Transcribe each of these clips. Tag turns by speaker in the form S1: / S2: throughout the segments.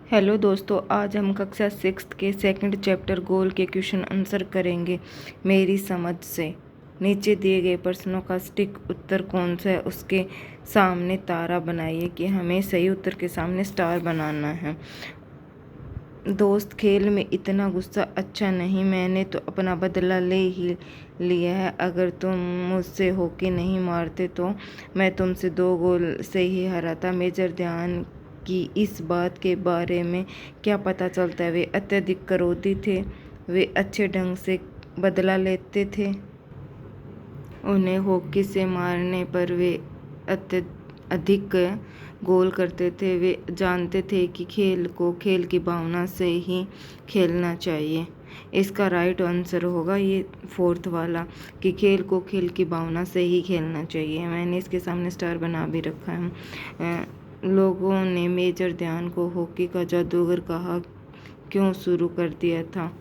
S1: Hello दोस्तों, आज हम कक्षा 6 के सेकंड चैप्टर गोल के क्वेश्चन आंसर करेंगे मेरी समझ से। नीचे दिए गए प्रश्नों का सटीक उत्तर कौन सा है, उसके सामने तारा बनाइए कि हमें सही उत्तर के सामने स्टार बनाना है। दोस्त, खेल में इतना गुस्सा अच्छा नहीं, मैंने तो अपना बदला ले ही लिया है। अगर तुम मुझसे हॉकी नहीं मारते तो मैं तुमसे 2 गोल से ही हराता। मेजर ध्यान की इस बात के बारे में क्या पता चलता है? वे अत्यधिक क्रोधी थे, वे अच्छे ढंग से बदला लेते थे। उन्हें हॉकी से मारने पर वे अधिक गोल करते थे। वे जानते थे कि खेल को खेल की भावना से ही खेलना चाहिए। इसका राइट आंसर होगा ये 4th वाला कि खेल को खेल की भावना से ही खेलना चाहिए। मैंने इसके सामने स्टार बना भी रखा है। लोगों ने मेजर ध्यान को हॉकी का जादूगर कहा क्यों शुरू कर दिया था?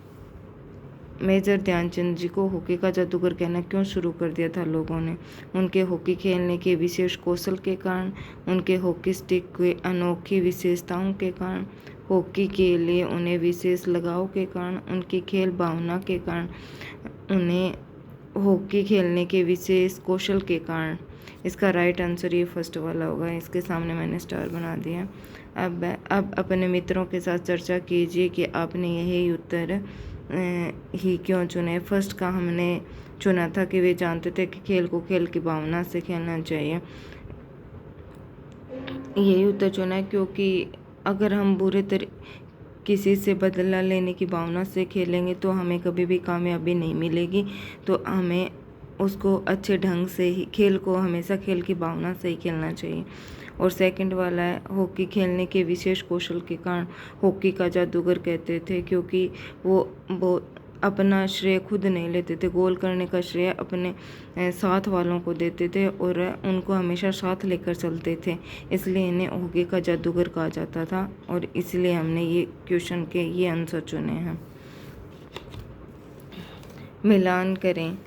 S1: मेजर ध्यानचंद जी को हॉकी का जादूगर कहना क्यों शुरू कर दिया था लोगों ने? उनके हॉकी खेलने के विशेष कौशल के कारण, उनके हॉकी स्टिक के अनोखी विशेषताओं के कारण, हॉकी के लिए उन्हें विशेष लगाव के कारण, उनकी खेल भावना के कारण, उन्हें हॉकी खेलने के विशेष कौशल के कारण। इसका राइट आंसर ये फर्स्ट वाला होगा। इसके सामने मैंने स्टार बना दिया। अब अपने मित्रों के साथ चर्चा कीजिए कि आपने यही उत्तर ही क्यों चुने। फर्स्ट का हमने चुना था कि वे जानते थे कि खेल को खेल की भावना से खेलना चाहिए। यही उत्तर चुना है क्योंकि अगर हम किसी से बदला लेने की भावना से खेलेंगे तो हमें कभी भी कामयाबी नहीं मिलेगी। तो हमें उसको अच्छे ढंग से ही, खेल को हमेशा खेल की भावना से ही खेलना चाहिए। और सेकंड वाला है हॉकी खेलने के विशेष कौशल के कारण हॉकी का जादूगर कहते थे, क्योंकि वो अपना श्रेय खुद नहीं लेते थे। गोल करने का श्रेय अपने साथ वालों को देते थे और उनको हमेशा साथ लेकर चलते थे, इसलिए इन्हें हॉकी का जादूगर कहा जाता था। और इसलिए हमने ये क्वेश्चन के ये आंसर चुने हैं। मिलान करें।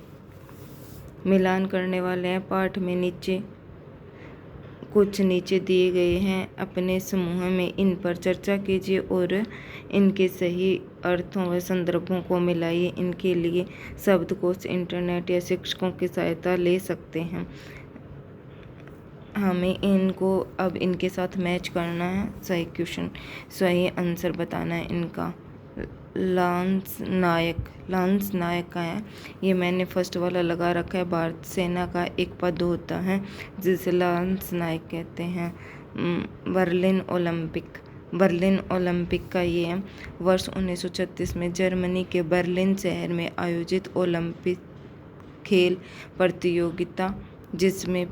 S1: मिलान करने वाले हैं पाठ में नीचे दिए गए हैं। अपने समूह में इन पर चर्चा कीजिए और इनके सही अर्थों व संदर्भों को मिलाइए। इनके लिए शब्दकोश, इंटरनेट या शिक्षकों की सहायता ले सकते हैं। हमें इनको अब इनके साथ मैच करना है। सही आंसर बताना है इनका। लांस नायक का है, ये मैंने फर्स्ट वाला लगा रखा है। भारत सेना का एक पद होता है जिसे लांस नायक कहते हैं। बर्लिन ओलंपिक का ये वर्ष 1936 में जर्मनी के बर्लिन शहर में आयोजित ओलंपिक खेल प्रतियोगिता, जिसमें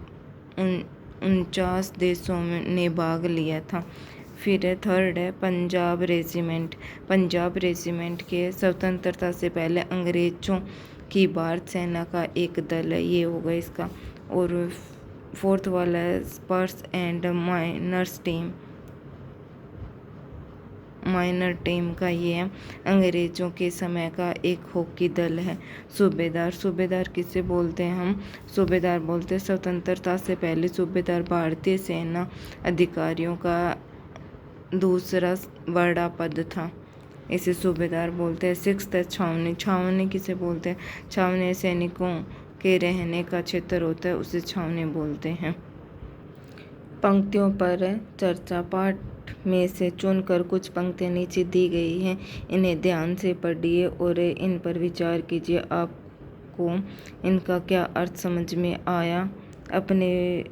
S1: 49 देशों ने भाग लिया था। फिर थर्ड है पंजाब रेजिमेंट के स्वतंत्रता से पहले अंग्रेजों की भारत सेना का एक दल है, ये होगा इसका। और 4th वाला है स्पर्स एंड माइनर टीम का ये है, अंग्रेजों के समय का एक हॉकी दल है। सूबेदार किसे बोलते हैं हम? सूबेदार बोलते हैं स्वतंत्रता से पहले सूबेदार भारतीय सेना अधिकारियों का दूसरा बड़ा पद था, इसे सूबेदार बोलते हैं। 6th है छावनी किसे बोलते हैं? छावनी सैनिकों के रहने का क्षेत्र होता है, उसे छावनी बोलते हैं। पंक्तियों पर चर्चा। पाठ में से चुनकर कुछ पंक्तियाँ नीचे दी गई हैं, इन्हें ध्यान से पढ़िए और इन पर विचार कीजिए। आपको इनका क्या अर्थ समझ में आया? अपने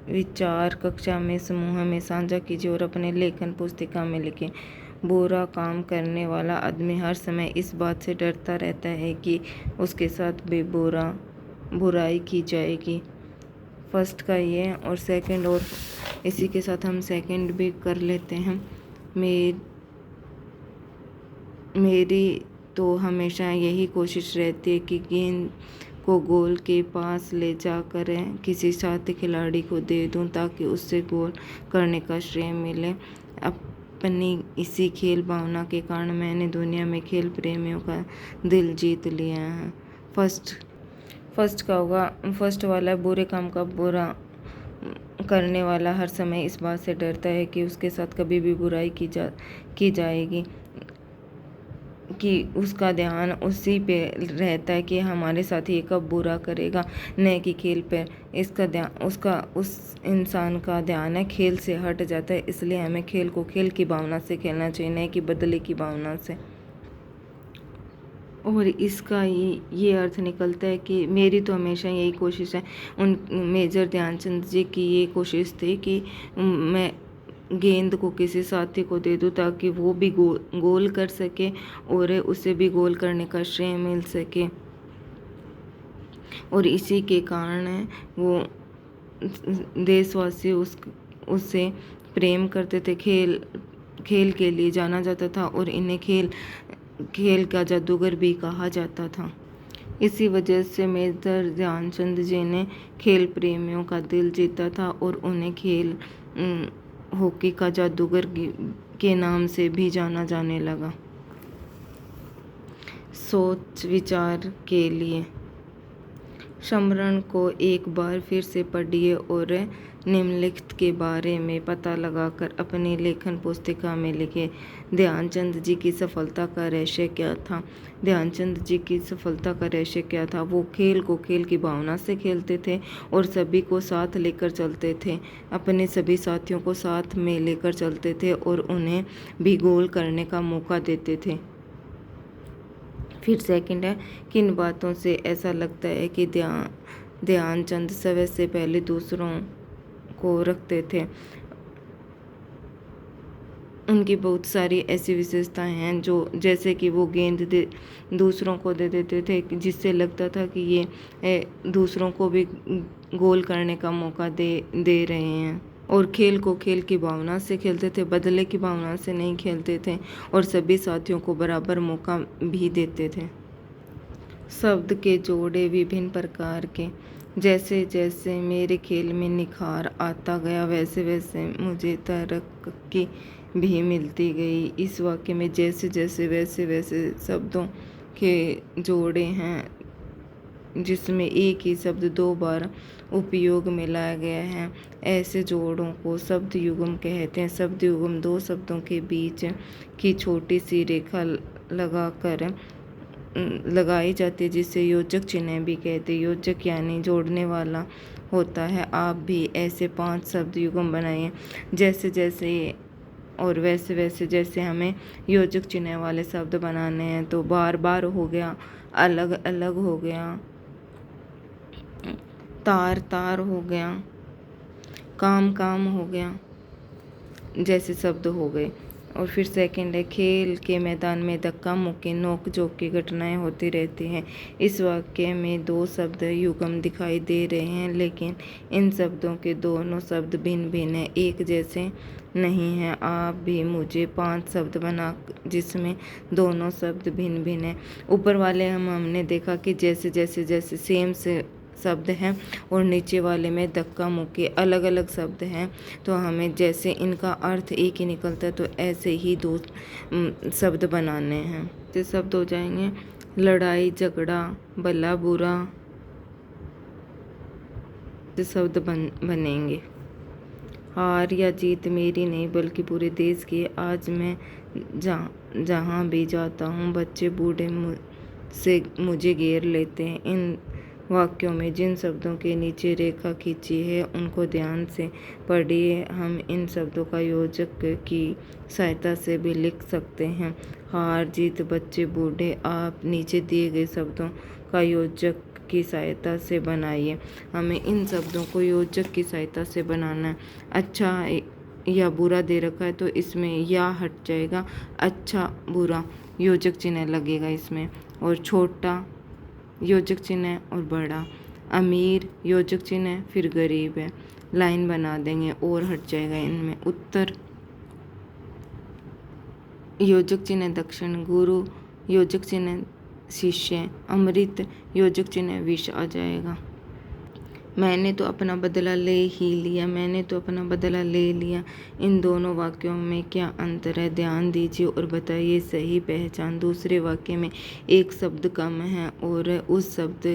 S1: विचार कक्षा में समूह में साझा कीजिए और अपने लेखन पुस्तिका में लिखें। बुरा काम करने वाला आदमी हर समय इस बात से डरता रहता है कि उसके साथ भी बुराई की जाएगी। फर्स्ट का ये है। और सेकंड, और इसी के साथ हम सेकंड भी कर लेते हैं। मेरी तो हमेशा यही कोशिश रहती है कि गेंद को गोल के पास ले जाकर किसी साथी खिलाड़ी को दे दूं ताकि उससे गोल करने का श्रेय मिले। अपनी इसी खेल भावना के कारण मैंने दुनिया में खेल प्रेमियों का दिल जीत लिया है। फर्स्ट का होगा, फर्स्ट वाला बुरे काम का बुरा करने वाला हर समय इस बात से डरता है कि उसके साथ कभी भी बुराई की जाएगी, कि उसका ध्यान उसी पे रहता है कि हमारे साथ ये कब बुरा करेगा, न कि खेल पे। इसका ध्यान उस इंसान का ध्यान है खेल से हट जाता है। इसलिए हमें खेल को खेल की भावना से खेलना चाहिए, न कि बदले की भावना से। और इसका ये अर्थ निकलता है कि मेरी तो हमेशा यही कोशिश है, उन मेजर ध्यानचंद जी की ये कोशिश थी कि मैं गेंद को किसी साथी को दे दूं ताकि वो भी गोल कर सके और उसे भी गोल करने का श्रेय मिल सके। और इसी के कारण वो देशवासी उससे प्रेम करते थे। खेल के लिए जाना जाता था और इन्हें खेल का जादूगर भी कहा जाता था। इसी वजह से मेजर ध्यानचंद जी ने खेल प्रेमियों का दिल जीता था और उन्हें खेल हॉकी का जादूगर के नाम से भी जाना जाने लगा। सोच विचार के लिए स्मरण को एक बार फिर से पढ़िए और निम्नलिखित के बारे में पता लगाकर अपनी लेखन पुस्तिका में लिखे। ध्यानचंद जी की सफलता का रहस्य क्या था? ध्यानचंद जी की सफलता का रहस्य क्या था? वो खेल को खेल की भावना से खेलते थे और सभी को साथ लेकर चलते थे। अपने सभी साथियों को साथ में लेकर चलते थे और उन्हें भी गोल करने का मौका देते थे। फिर सेकंड है, किन बातों से ऐसा लगता है कि ध्यानचंद समय से पहले दूसरों को रखते थे? उनकी बहुत सारी ऐसी विशेषताएं हैं जो जैसे कि वो गेंद दूसरों को दे देते थे, जिससे लगता था कि ये दूसरों को भी गोल करने का मौका दे रहे हैं। और खेल को खेल की भावना से खेलते थे, बदले की भावना से नहीं खेलते थे और सभी साथियों को बराबर मौका भी देते थे। शब्द के जोड़े विभिन्न प्रकार के। जैसे जैसे मेरे खेल में निखार आता गया वैसे वैसे मुझे तरक्की भी मिलती गई। इस वाक्य में जैसे जैसे वैसे वैसे शब्दों के जोड़े हैं, जिसमें एक ही शब्द दो बार उपयोग में लाया गया है। ऐसे जोड़ों को शब्द युग्म कहते हैं। शब्द युग्म दो शब्दों के बीच की छोटी सी रेखा लगाई जाती है, जिसे योजक चिन्ह भी कहते हैं। योजक यानी जोड़ने वाला होता है। आप भी ऐसे 5 शब्द युग्म बनाइए, जैसे जैसे और वैसे वैसे। जैसे हमें योजक चिन्ह वाले शब्द बनाने हैं तो बार बार हो गया, अलग अलग हो गया, तार तार हो गया, काम काम हो गया, जैसे शब्द हो गए। और फिर सेकंड है, खेल के मैदान में धक्का मुक्की नोक झोंक की घटनाएं होती रहती हैं। इस वाक्य में 2 शब्द युग्म दिखाई दे रहे हैं, लेकिन इन शब्दों के दोनों शब्द भिन्न भिन्न हैं, एक जैसे नहीं हैं। आप भी मुझे 5 शब्द बना जिसमें दोनों शब्द भिन्न भिन्न हैं। ऊपर वाले हमने देखा कि जैसे जैसे जैसे सेम से शब्द हैं और नीचे वाले में धक्का मुक्की अलग अलग शब्द हैं, तो हमें जैसे इनका अर्थ एक ही निकलता है तो ऐसे ही 2 शब्द बनाने हैं। ये शब्द हो जाएंगे लड़ाई झगड़ा भला बुरा, ये शब्द बनेंगे। हार या जीत मेरी नहीं बल्कि पूरे देश की। आज मैं जहाँ भी जाता हूँ बच्चे बूढ़े मुझे घेर लेते हैं। इन वाक्यों में जिन शब्दों के नीचे रेखा खींची है उनको ध्यान से पढ़िए। हम इन शब्दों का योजक की सहायता से भी लिख सकते हैं। हार जीत बच्चे बूढ़े, आप नीचे दिए गए शब्दों का योजक की सहायता से बनाइए। हमें इन शब्दों को योजक की सहायता से बनाना है। अच्छा या बुरा दे रखा है तो इसमें या हट जाएगा, अच्छा बुरा योजक चिन्ह लगेगा इसमें। और छोटा योजक चिन्ह और बड़ा, अमीर योजक चिन्ह फिर गरीब है, लाइन बना देंगे और हट जाएगा इनमें। उत्तर योजक चिन्ह दक्षिण, गुरु योजक चिन्ह शिष्य, अमृत योजक चिन्ह विष आ जाएगा। मैंने तो अपना बदला ले ही लिया, मैंने तो अपना बदला ले लिया, इन दोनों वाक्यों में क्या अंतर है? ध्यान दीजिए और बताइए सही पहचान। दूसरे वाक्य में एक शब्द कम है और उस शब्द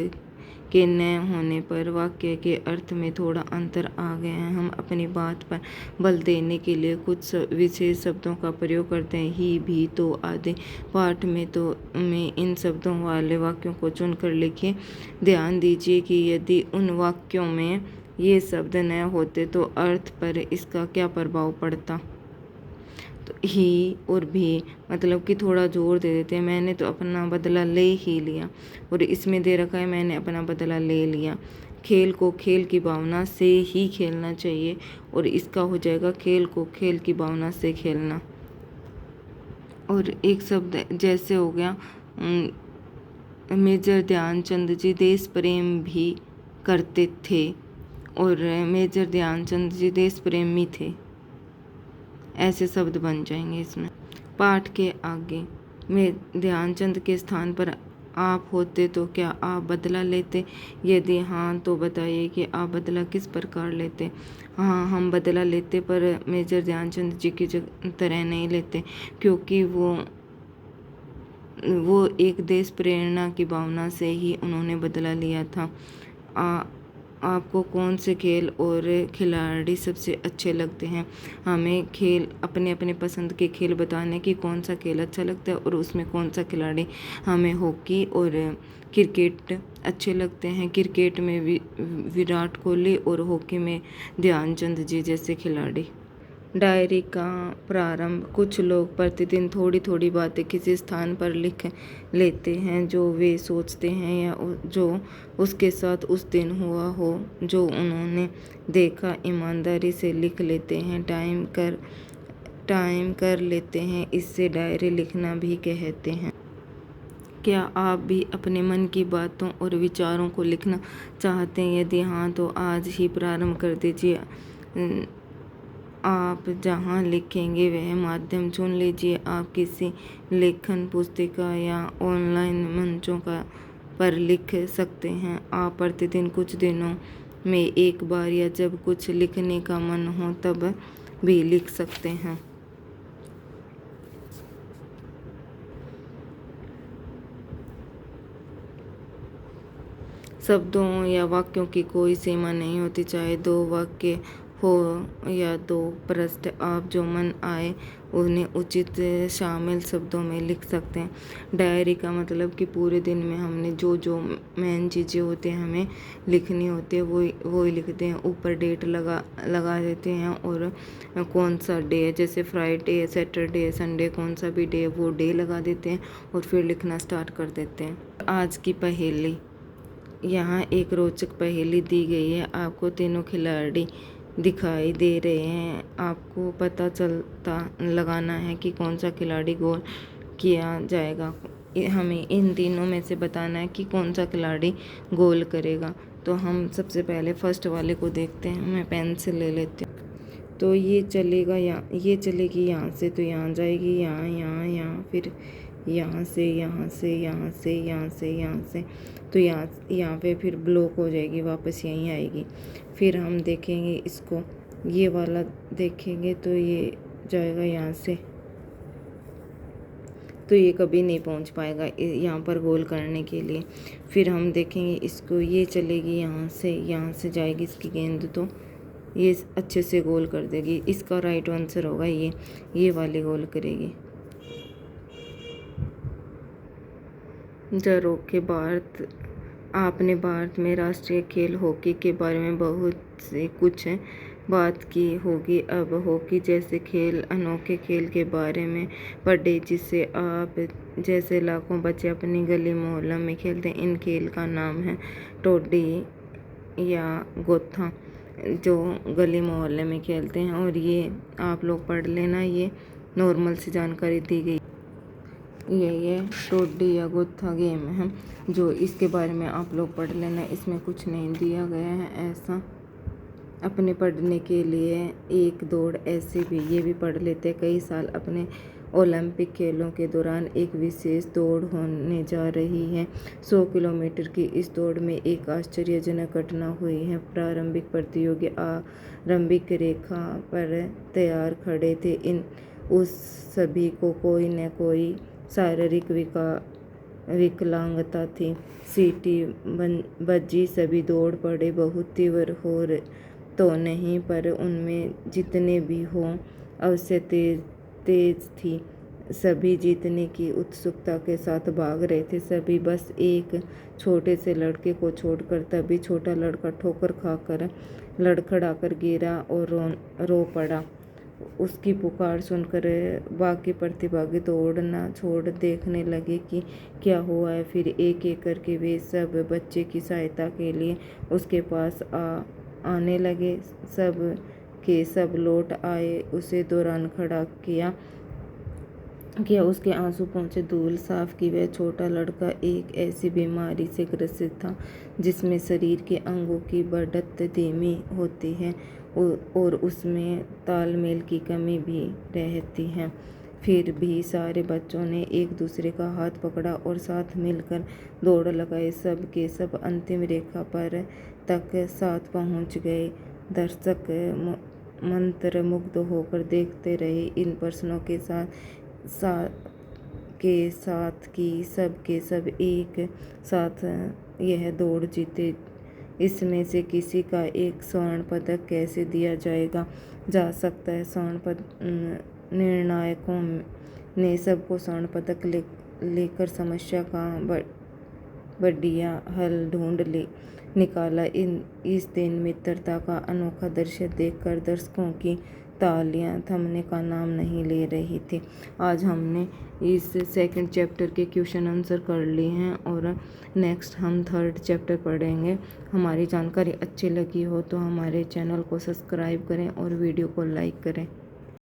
S1: के न होने पर वाक्य के अर्थ में थोड़ा अंतर आ गया है। हम अपनी बात पर बल देने के लिए कुछ विशेष शब्दों का प्रयोग करते हैं, ही, भी, तो आदि। पाठ में इन शब्दों वाले वाक्यों को चुनकर लिखिए। ध्यान दीजिए कि यदि उन वाक्यों में ये शब्द न होते तो अर्थ पर इसका क्या प्रभाव पड़ता। तो ही और भी मतलब कि थोड़ा जोर दे देते हैं। मैंने तो अपना बदला ले ही लिया, और इसमें दे रखा है मैंने अपना बदला ले लिया। खेल को खेल की भावना से ही खेलना चाहिए, और इसका हो जाएगा खेल को खेल की भावना से खेलना। और एक शब्द जैसे हो गया मेजर ध्यानचंद जी देश प्रेम भी करते थे, और मेजर ध्यानचंद जी देश प्रेमी थे, ऐसे शब्द बन जाएंगे इसमें। पाठ के आगे में ध्यानचंद के स्थान पर आप होते तो क्या आप बदला लेते? यदि हाँ तो बताइए कि आप बदला किस प्रकार लेते? हाँ, हम बदला लेते, पर मेजर ध्यानचंद जी की तरह नहीं लेते, क्योंकि वो एक देश प्रेरणा की भावना से ही उन्होंने बदला लिया था। आपको कौन से खेल और खिलाड़ी सबसे अच्छे लगते हैं? हमें खेल अपने अपने पसंद के खेल बताने की कौन सा खेल अच्छा लगता है और उसमें कौन सा खिलाड़ी। हमें हॉकी और क्रिकेट अच्छे लगते हैं। क्रिकेट में विराट कोहली और हॉकी में ध्यानचंद जी जैसे खिलाड़ी। डायरी का प्रारंभ। कुछ लोग प्रतिदिन थोड़ी थोड़ी बातें किसी स्थान पर लिख लेते हैं जो वे सोचते हैं या जो उसके साथ उस दिन हुआ हो, जो उन्होंने देखा। ईमानदारी से लिख लेते हैं, टाइम कर लेते हैं, इससे डायरी लिखना भी कहते हैं। क्या आप भी अपने मन की बातों और विचारों को लिखना चाहते हैं? यदि हाँ तो आज ही प्रारंभ कर दीजिए। आप जहां लिखेंगे वह माध्यम चुन लीजिए। आप किसी लेखन पुस्तिका या ऑनलाइन मंचों पर लिख सकते हैं। आप प्रतिदिन कुछ दिनों में एक बार या जब कुछ लिखने का मन हो तब भी लिख सकते हैं। शब्दों या वाक्यों की कोई सीमा नहीं होती, चाहे 2 वाक्य हो या 2 पृष्ठ। आप जो मन आए उन्हें उचित शामिल शब्दों में लिख सकते हैं। डायरी का मतलब कि पूरे दिन में हमने जो मेन चीज़ें होती हैं हमें लिखनी होती है वो ही लिखते हैं। ऊपर डेट लगा देते हैं और कौन सा डे है, जैसे फ्राइडे, सैटरडे, संडे, कौन सा भी डे है वो डे लगा देते हैं और फिर लिखना स्टार्ट कर देते हैं। आज की पहेली। यहाँ एक रोचक पहेली दी गई है। आपको तीनों खिलाड़ी दिखाई दे रहे हैं। आपको पता चलता लगाना है कि कौन सा खिलाड़ी गोल किया जाएगा। हमें इन तीनों में से बताना है कि कौन सा खिलाड़ी गोल करेगा। तो हम सबसे पहले फर्स्ट वाले को देखते हैं। मैं पेंसिल ले लेती हूँ। तो ये चलेगा ये चलेगी यहाँ से, तो यहाँ जाएगी, यहाँ, फिर यहाँ से, तो यहाँ पे फिर ब्लॉक हो जाएगी, वापस यहीं आएगी। फिर हम देखेंगे इसको, ये वाला देखेंगे तो ये जाएगा यहाँ से, तो ये कभी नहीं पहुँच पाएगा यहाँ पर गोल करने के लिए। फिर हम देखेंगे इसको, ये चलेगी यहाँ से जाएगी इसकी गेंद, तो ये अच्छे से गोल कर देगी। इसका राइट आंसर होगा ये वाली गोल करेगी। के आपने भारत में राष्ट्रीय खेल हॉकी के बारे में बहुत से कुछ बात की होगी। अब हॉकी जैसे खेल, अनोखे खेल के बारे में पढ़े जिसे आप जैसे लाखों बच्चे अपनी गली मोहल्ला में खेलते हैं। इन खेल का नाम है टोडी या गोथा, जो गली मोहल्ले में खेलते हैं। और ये आप लोग पढ़ लेना, ये नॉर्मल सी जानकारी दी गई। ये टोडी या गोथा गेम है जो इसके बारे में आप लोग पढ़ लेना। इसमें कुछ नहीं दिया गया है ऐसा अपने पढ़ने के लिए। एक दौड़ ऐसे भी ये भी पढ़ लेते हैं। कई साल अपने ओलंपिक खेलों के दौरान एक विशेष दौड़ होने जा रही है। 100 किलोमीटर की इस दौड़ में एक आश्चर्यजनक घटना हुई है। प्रारंभिक प्रतियोगी आरंभिक रेखा पर तैयार खड़े थे। उस सभी को कोई न कोई शारीरिक विकलांगता थी। सीटी बजी, सभी दौड़ पड़े। बहुत तीव्र हो तो नहीं, पर उनमें जितने भी हों अवश्य तेज थी। सभी जीतने की उत्सुकता के साथ भाग रहे थे। सभी बस एक छोटे से लड़के को छोड़कर। तभी छोटा लड़का ठोकर खाकर लड़खड़ाकर गिरा और रो पड़ा। उसकी पुकार सुनकर बाकी प्रतिभागी दौड़ना छोड़ देखने लगे कि क्या हुआ है। फिर एक एक करके वे सब बच्चे की सहायता के लिए उसके पास आने लगे। सब के सब लौट आए। उसे दौरान खड़ा किया उसके आंसू पहुँचे। धूल साफ की। वह छोटा लड़का एक ऐसी बीमारी से ग्रसित था जिसमें शरीर के अंगों की बढ़त धीमी होती है और उसमें तालमेल की कमी भी रहती है। फिर भी सारे बच्चों ने एक दूसरे का हाथ पकड़ा और साथ मिलकर दौड़ लगाई। सब के सब अंतिम रेखा पर तक साथ पहुंच गए। दर्शक मंत्रमुग्ध होकर देखते रहे। इन प्रश्नों के साथ कि सब के सब एक साथ यह दौड़ जीते। इसमें से किसी का एक स्वर्ण पदक कैसे दिया जा सकता है। निर्णायकों ने सबको स्वर्ण पदक लेकर समस्या का बढ़िया हल ढूंढ निकाला। इस दिन मित्रता का अनोखा दृश्य देखकर दर्शकों की तालियां थमने का नाम नहीं ले रही थी। आज हमने इस सेकंड चैप्टर के क्वेश्चन आंसर कर लिए हैं और नेक्स्ट हम थर्ड चैप्टर पढ़ेंगे। हमारी जानकारी अच्छी लगी हो तो हमारे चैनल को सब्सक्राइब करें और वीडियो को लाइक करें।